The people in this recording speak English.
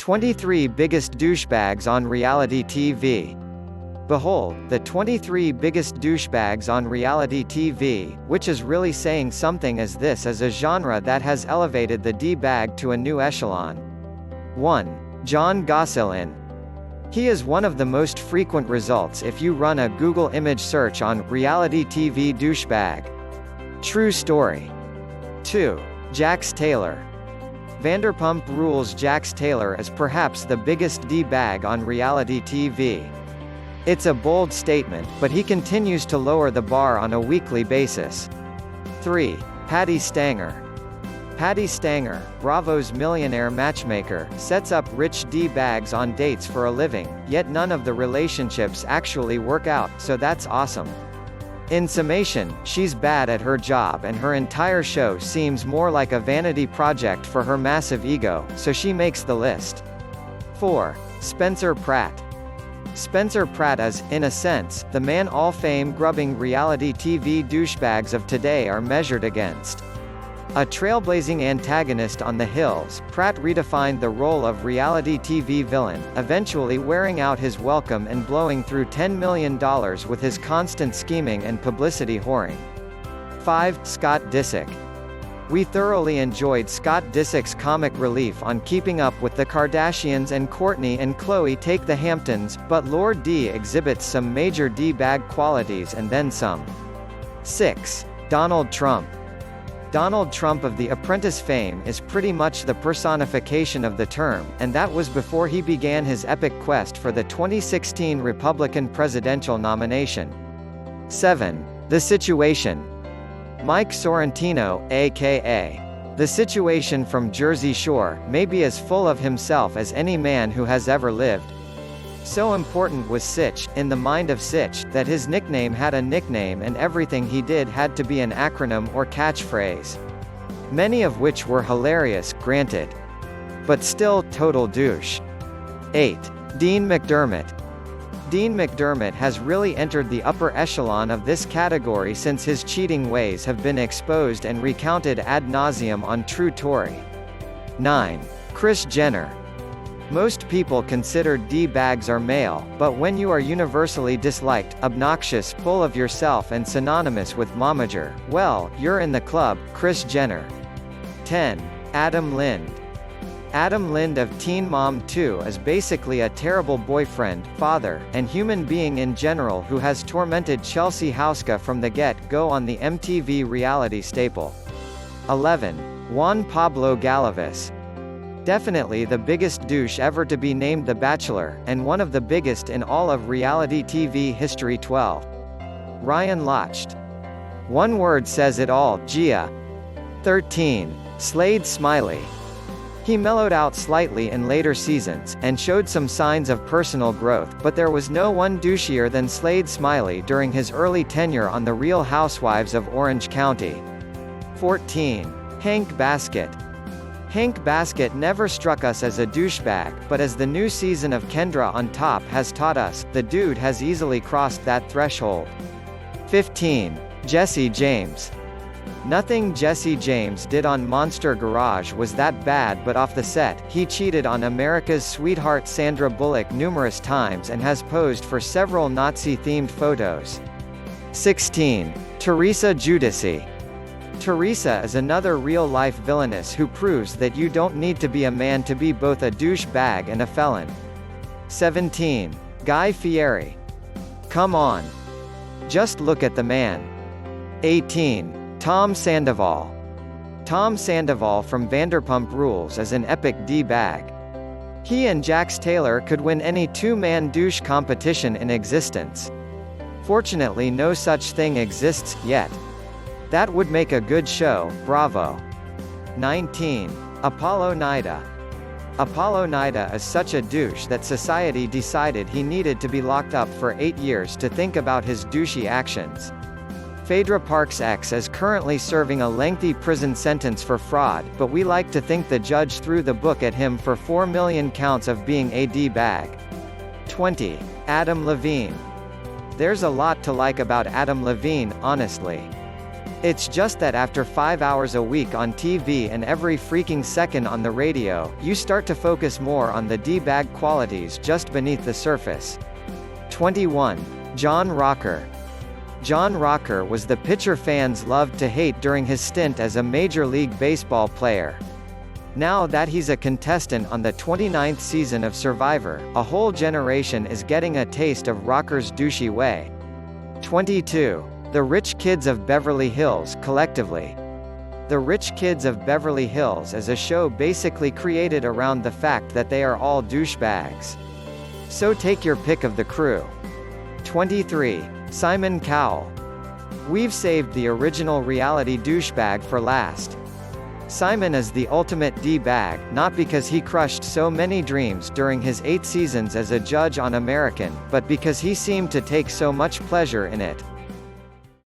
23 Biggest Douchebags on Reality TV. Behold, the 23 biggest douchebags on reality TV, which is really saying something, as this is a genre that has elevated the D-bag to a new echelon. 1. Jon Gosselin. He is one of the most frequent results if you run a Google image search on reality TV douchebag. True story. 2. Jax Taylor. Vanderpump Rules Jax Taylor is perhaps the biggest D-bag on reality TV. It's a bold statement, but he continues to lower the bar on a weekly basis. 3. Patti Stanger. Patti Stanger, Bravo's Millionaire Matchmaker, sets up rich D-bags on dates for a living, yet none of the relationships actually work out, so that's awesome. In summation, she's bad at her job and her entire show seems more like a vanity project for her massive ego, so she makes the list. 4. Spencer Pratt. Spencer Pratt is, in a sense, the man all fame-grubbing reality TV douchebags of today are measured against. A trailblazing antagonist on the hills, Pratt redefined the role of reality TV villain, eventually wearing out his welcome and blowing through $10 million with his constant scheming and publicity whoring. 5. Scott Disick. We thoroughly enjoyed Scott Disick's comic relief on Keeping Up with the Kardashians, and Kourtney and Khloe Take the Hamptons, but Lord D exhibits some major D-bag qualities and then some. 6. Donald Trump. Donald Trump of The Apprentice fame is pretty much the personification of the term, and that was before he began his epic quest for the 2016 Republican presidential nomination. 7. The Situation. Mike Sorrentino, a.k.a. The Situation from Jersey Shore, may be as full of himself as any man who has ever lived. So important was Sitch, in the mind of Sitch, that his nickname had a nickname and everything he did had to be an acronym or catchphrase. Many of which were hilarious, granted. But still, total douche. 8. Dean McDermott. Dean McDermott has really entered the upper echelon of this category since his cheating ways have been exposed and recounted ad nauseum on True Tory. 9. Kris Jenner. Most people consider D-bags are male, but when you are universally disliked, obnoxious, full of yourself and synonymous with momager, well, you're in the club. Kris Jenner. 10. Adam Lind. Adam Lind of Teen Mom 2 is basically a terrible boyfriend, father, and human being in general who has tormented Chelsea Houska from the get-go on the MTV reality staple. 11. Juan Pablo Galavis. Definitely the biggest douche ever to be named The Bachelor, and one of the biggest in all of reality TV history. 12. Ryan Lochte. One word says it all, Gia. 13. Slade Smiley. He mellowed out slightly in later seasons, and showed some signs of personal growth, but there was no one douchier than Slade Smiley during his early tenure on The Real Housewives of Orange County. 14. Hank Baskett. Hank Baskett never struck us as a douchebag, but as the new season of Kendra on Top has taught us, the dude has easily crossed that threshold. 15. Jesse James. Nothing Jesse James did on Monster Garage was that bad, but off the set, he cheated on America's sweetheart Sandra Bullock numerous times and has posed for several Nazi-themed photos. 16. Teresa Giudice. Teresa is another real-life villainess who proves that you don't need to be a man to be both a douchebag and a felon. 17. Guy Fieri. Come on. Just look at the man. 18. Tom Sandoval. Tom Sandoval from Vanderpump Rules is an epic D-bag. He and Jax Taylor could win any two-man douche competition in existence. Fortunately, no such thing exists yet. That would make a good show. Bravo. 19. Apollo Nida. Apollo Nida is such a douche that society decided he needed to be locked up for 8 years to think about his douchey actions. Phaedra Park's ex is currently serving a lengthy prison sentence for fraud, but we like to think the judge threw the book at him for 4 million counts of being a D-bag. 20. Adam Levine. There's a lot to like about Adam Levine, honestly. It's just that after 5 hours a week on TV and every freaking second on the radio, you start to focus more on the D-bag qualities just beneath the surface. 21. John Rocker. John Rocker was the pitcher fans loved to hate during his stint as a Major League Baseball player. Now that he's a contestant on the 29th season of Survivor, a whole generation is getting a taste of Rocker's douchey way. 22. The Rich Kids of Beverly Hills collectively. The Rich Kids of Beverly Hills is a show basically created around the fact that they are all douchebags. So take your pick of the crew. 23. Simon Cowell. We've saved the original reality douchebag for last. Simon is the ultimate D-bag, not because he crushed so many dreams during his 8 seasons as a judge on American, but because he seemed to take so much pleasure in it.